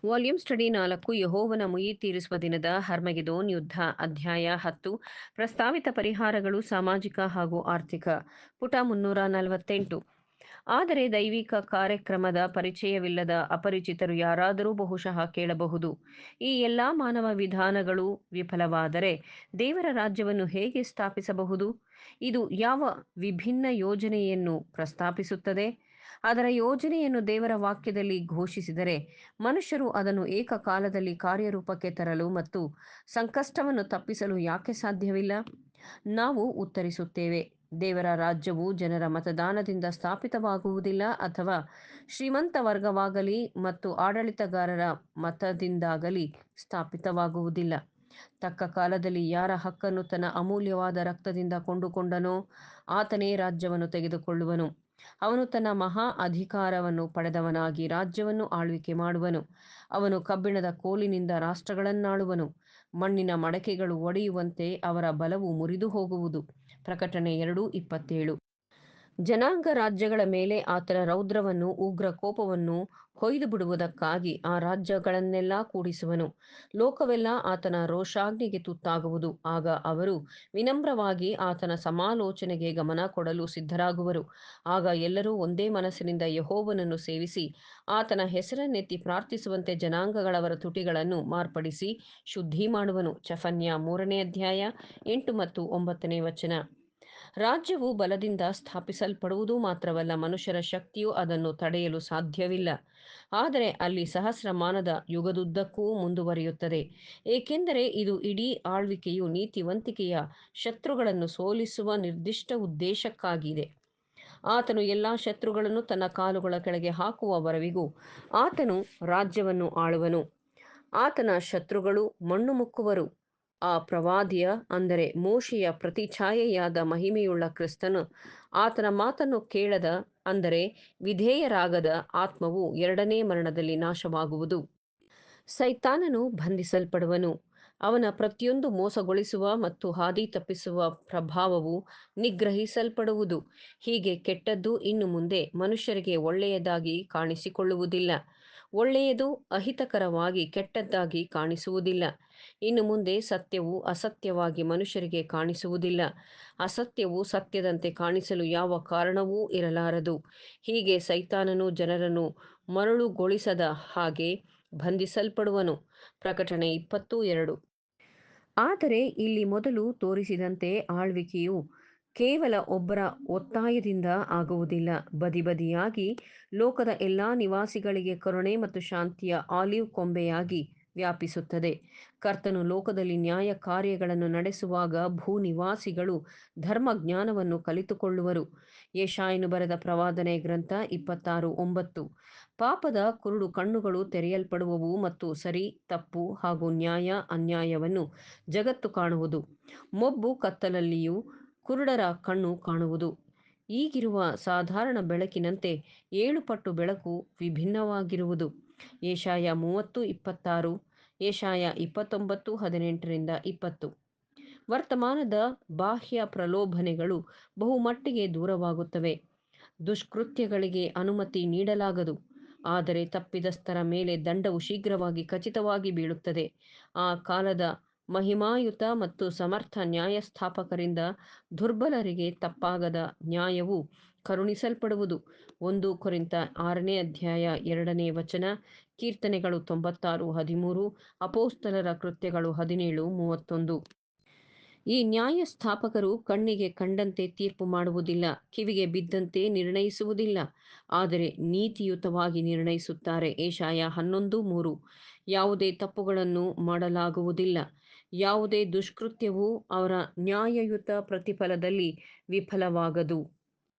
Volume study 4 ಯೆಹೋವನ ಮುಯ್ಯಿ ತೀರಿಸುವ ದಿನದ ಹರ್ಮಗೆದೋನ್ ಯುದ್ಧ ಅಧ್ಯಾಯ 10 ಪ್ರಸ್ತಾವಿತ ಪರಿಹಾರಗಳು ಸಾಮಾಜಿಕ ಹಾಗೂ ಆರ್ಥಿಕ ಪುಟ 348. ಆದರೆ ದೈವಿಕ ಕಾರ್ಯಕ್ರಮದ ಪರಿಚಯವಿಲ್ಲದ ಅಪರಿಚಿತರು ಯಾರಾದರೂ ಬಹುಶಃ ಕೇಳಬಹುದು, ಈ ಎಲ್ಲ ಮಾನವ ವಿಧಾನಗಳು ವಿಫಲವಾದರೆ ದೇವರ ರಾಜ್ಯವನ್ನು ಹೇಗೆ ಸ್ಥಾಪಿಸಬಹುದು? ಇದು ಯಾವ ವಿಭಿನ್ನ ಯೋಜನೆಯನ್ನು ಪ್ರಸ್ತಾಪಿಸುತ್ತದೆ? ಅದರ ಯೋಜನೆಯನ್ನು ದೇವರ ವಾಕ್ಯದಲ್ಲಿ ಘೋಷಿಸಿದರೆ ಮನುಷ್ಯರು ಅದನ್ನು ಏಕಕಾಲದಲ್ಲಿ ಕಾರ್ಯರೂಪಕ್ಕೆ ತರಲು ಮತ್ತು ಸಂಕಷ್ಟವನ್ನು ತಪ್ಪಿಸಲು ಯಾಕೆ ಸಾಧ್ಯವಿಲ್ಲ? ನಾವು ಉತ್ತರಿಸುತ್ತೇವೆ, ದೇವರ ರಾಜ್ಯವು ಜನರ ಮತದಾನದಿಂದ ಸ್ಥಾಪಿತವಾಗುವುದಿಲ್ಲ ಅಥವಾ ಶ್ರೀಮಂತ ವರ್ಗವಾಗಲಿ ಮತ್ತು ಆಡಳಿತಗಾರರ ಮತದಿಂದಾಗಲಿ ಸ್ಥಾಪಿತವಾಗುವುದಿಲ್ಲ. ತಕ್ಕ ಕಾಲದಲ್ಲಿ ಯಾರ ಹಕ್ಕನ್ನು ತನ್ನ ಅಮೂಲ್ಯವಾದ ರಕ್ತದಿಂದ ಕೊಂಡುಕೊಂಡನೋ ಆತನೇ ರಾಜ್ಯವನ್ನು ತೆಗೆದುಕೊಳ್ಳುವನು. ಅವನು ತನ್ನ ಮಹಾ ಅಧಿಕಾರವನ್ನು ಪಡೆದವನಾಗಿ ರಾಜ್ಯವನ್ನು ಆಳ್ವಿಕೆ ಮಾಡುವನು. ಅವನು ಕಬ್ಬಿಣದ ಕೋಲಿನಿಂದ ರಾಷ್ಟ್ರಗಳನ್ನಾಳುವನು. ಮಣ್ಣಿನ ಮಡಕೆಗಳು ಒಡೆಯುವಂತೆ ಅವರ ಬಲವು ಮುರಿದು ಹೋಗುವುದು. ಪ್ರಕಟಣೆ 2:27. ಜನಾಂಗ ರಾಜ್ಯಗಳ ಮೇಲೆ ಆತನ ರೌದ್ರವನ್ನು ಉಗ್ರ ಕೋಪವನ್ನು ಹೊಯ್ದು ಬಿಡುವುದಕ್ಕಾಗಿ ಆ ರಾಜ್ಯಗಳನ್ನೆಲ್ಲ ಕೂಡಿಸುವನು. ಲೋಕವೆಲ್ಲ ಆತನ ರೋಷಾಗ್ನಿಗೆ ತುತ್ತಾಗುವುದು. ಆಗ ಅವರು ವಿನಮ್ರವಾಗಿ ಆತನ ಸಮಾಲೋಚನೆಗೆ ಗಮನ ಕೊಡಲು ಸಿದ್ಧರಾಗುವರು. ಆಗ ಎಲ್ಲರೂ ಒಂದೇ ಮನಸ್ಸಿನಿಂದ ಯೆಹೋವನನ್ನು ಸೇವಿಸಿ ಆತನ ಹೆಸರನ್ನೆತ್ತಿ ಪ್ರಾರ್ಥಿಸುವಂತೆ ಜನಾಂಗಗಳವರ ತುಟಿಗಳನ್ನು ಮಾರ್ಪಡಿಸಿ ಶುದ್ಧಿ ಮಾಡುವನು. ಚೆಫನ್ಯ 3ನೇ ಅಧ್ಯಾಯ 8 ಮತ್ತು 9ನೇ ವಚನ. ರಾಜ್ಯವು ಬಲದಿಂದ ಸ್ಥಾಪಿಸಲ್ಪಡುವುದು ಮಾತ್ರವಲ್ಲ, ಮನುಷ್ಯರ ಶಕ್ತಿಯು ಅದನ್ನು ತಡೆಯಲು ಸಾಧ್ಯವಿಲ್ಲ. ಆದರೆ ಅಲ್ಲಿ ಸಹಸ್ರಮಾನದ ಯುಗದುದ್ದಕ್ಕೂ ಮುಂದುವರಿಯುತ್ತದೆ, ಏಕೆಂದರೆ ಇದು ಇಡೀ ಆಳ್ವಿಕೆಯು ನೀತಿವಂತಿಕೆಯ ಶತ್ರುಗಳನ್ನು ಸೋಲಿಸುವ ನಿರ್ದಿಷ್ಟ ಉದ್ದೇಶಕ್ಕಾಗಿದೆ. ಆತನು ಎಲ್ಲ ಶತ್ರುಗಳನ್ನು ತನ್ನ ಕಾಲುಗಳ ಕೆಳಗೆ ಹಾಕುವವರೆವಿಗೂ ಆತನು ರಾಜ್ಯವನ್ನು ಆಳುವನು. ಆತನ ಶತ್ರುಗಳು ಮಣ್ಣು ಮುಕ್ಕುವರು. ಆ ಪ್ರವಾದಿಯ ಅಂದರೆ ಮೋಶೆಯ ಪ್ರತಿಛಾಯೆಯಾದ ಮಹಿಮೆಯುಳ್ಳ ಕ್ರಿಸ್ತನು ಆತನ ಮಾತನ್ನು ಕೇಳದ ಅಂದರೆ ವಿಧೇಯರಾಗದ ಆತ್ಮವು ಎರಡನೇ ಮರಣದಲ್ಲಿ ನಾಶವಾಗುವುದು. ಸೈತಾನನು ಬಂಧಿಸಲ್ಪಡುವನು. ಅವನ ಪ್ರತಿಯೊಂದು ಮೋಸಗೊಳಿಸುವ ಮತ್ತು ಹಾದಿ ತಪ್ಪಿಸುವ ಪ್ರಭಾವವು ನಿಗ್ರಹಿಸಲ್ಪಡುವುದು. ಹೀಗೆ ಕೆಟ್ಟದ್ದು ಇನ್ನು ಮುಂದೆ ಮನುಷ್ಯರಿಗೆ ಒಳ್ಳೆಯದಾಗಿ ಕಾಣಿಸಿಕೊಳ್ಳುವುದಿಲ್ಲ, ಒಳ್ಳೆಯದು ಅಹಿತಕರವಾಗಿ ಕೆಟ್ಟದ್ದಾಗಿ ಕಾಣಿಸುವುದಿಲ್ಲ. ಇನ್ನು ಮುಂದೆ ಸತ್ಯವು ಅಸತ್ಯವಾಗಿ ಮನುಷ್ಯರಿಗೆ ಕಾಣಿಸುವುದಿಲ್ಲ, ಅಸತ್ಯವು ಸತ್ಯದಂತೆ ಕಾಣಿಸಲು ಯಾವ ಕಾರಣವೂ ಇರಲಾರದು. ಹೀಗೆ ಸೈತಾನನು ಜನರನ್ನು ಮರುಳುಗೊಳಿಸದ ಹಾಗೆ ಬಂಧಿಸಲ್ಪಡುವನು. ಪ್ರಕಟಣೆ 20:2. ಆದರೆ ಇಲ್ಲಿ ಮೊದಲು ತೋರಿಸಿದಂತೆ ಆಳ್ವಿಕೆಯು ಕೇವಲ ಒಬ್ಬರ ಒತ್ತಾಯದಿಂದ ಆಗುವುದಿಲ್ಲ. ಬದಿಬದಿಯಾಗಿ ಲೋಕದ ಎಲ್ಲ ನಿವಾಸಿಗಳಿಗೆ ಕರುಣೆ ಮತ್ತು ಶಾಂತಿಯ ಆಲಿವ್ ಕೊಂಬೆಯಾಗಿ ವ್ಯಾಪಿಸುತ್ತದೆ. ಕರ್ತನು ಲೋಕದಲ್ಲಿ ನ್ಯಾಯ ಕಾರ್ಯಗಳನ್ನು ನಡೆಸುವಾಗ ಭೂನಿವಾಸಿಗಳು ಧರ್ಮಜ್ಞಾನವನ್ನು ಕಲಿತುಕೊಳ್ಳುವರು. ಯೆಶಾಯನು ಬರೆದ ಪ್ರವಾದನೆ ಗ್ರಂಥ 26:9. ಪಾಪದ ಕುರುಡು ಕಣ್ಣುಗಳು ತೆರೆಯಲ್ಪಡುವವು ಮತ್ತು ಸರಿ ತಪ್ಪು ಹಾಗೂ ನ್ಯಾಯ ಅನ್ಯಾಯವನ್ನು ಜಗತ್ತು ಕಾಣುವುದು. ಮೊಬ್ಬು ಕತ್ತಲಲ್ಲಿಯೂ ಕುರುಡರ ಕಣ್ಣು ಕಾಣುವುದು. ಈಗಿರುವ ಸಾಧಾರಣ ಬೆಳಕಿನಂತೆ 7 ಪಟ್ಟು ಬೆಳಕು ವಿಭಿನ್ನವಾಗಿರುವುದು. ಯೆಶಾಯ 30:26, ಯೆಶಾಯ 29:18-20. ವರ್ತಮಾನದ ಬಾಹ್ಯ ಪ್ರಲೋಭನೆಗಳು ಬಹುಮಟ್ಟಿಗೆ ದೂರವಾಗುತ್ತವೆ. ದುಷ್ಕೃತ್ಯಗಳಿಗೆ ಅನುಮತಿ ನೀಡಲಾಗದು, ಆದರೆ ತಪ್ಪಿತಸ್ಥರ ಮೇಲೆ ದಂಡವು ಶೀಘ್ರವಾಗಿ ಖಚಿತವಾಗಿ ಬೀಳುತ್ತದೆ. ಆ ಕಾಲದ ಮಹಿಮಾಯುತ ಮತ್ತು ಸಮರ್ಥ ನ್ಯಾಯಸ್ಥಾಪಕರಿಂದ ದುರ್ಬಲರಿಗೆ ತಪ್ಪಾಗದ ನ್ಯಾಯವು ಕರುಣಿಸಲ್ಪಡುವುದು. 1 ಕೊರಿಂಥ 6ನೇ ಅಧ್ಯಾಯ 2ನೇ ವಚನ, ಕೀರ್ತನೆಗಳು 96:13, ಅಪೊಸ್ತಲರ ಕೃತ್ಯಗಳು 17:31. ಈ ನ್ಯಾಯಸ್ಥಾಪಕರು ಕಣ್ಣಿಗೆ ಕಂಡಂತೆ ತೀರ್ಪು ಮಾಡುವುದಿಲ್ಲ, ಕಿವಿಗೆ ಬಿದ್ದಂತೆ ನಿರ್ಣಯಿಸುವುದಿಲ್ಲ, ಆದರೆ ನೀತಿಯುತವಾಗಿ ನಿರ್ಣಯಿಸುತ್ತಾರೆ. ಯೆಶಾಯ 11:3. ಯಾವುದೇ ತಪ್ಪುಗಳನ್ನು ಮಾಡಲಾಗುವುದಿಲ್ಲ, ಯಾವುದೇ ದುಷ್ಕೃತ್ಯವೂ ಅವರ ನ್ಯಾಯಯುತ ಪ್ರತಿಫಲದಲ್ಲಿ ವಿಫಲವಾಗದು.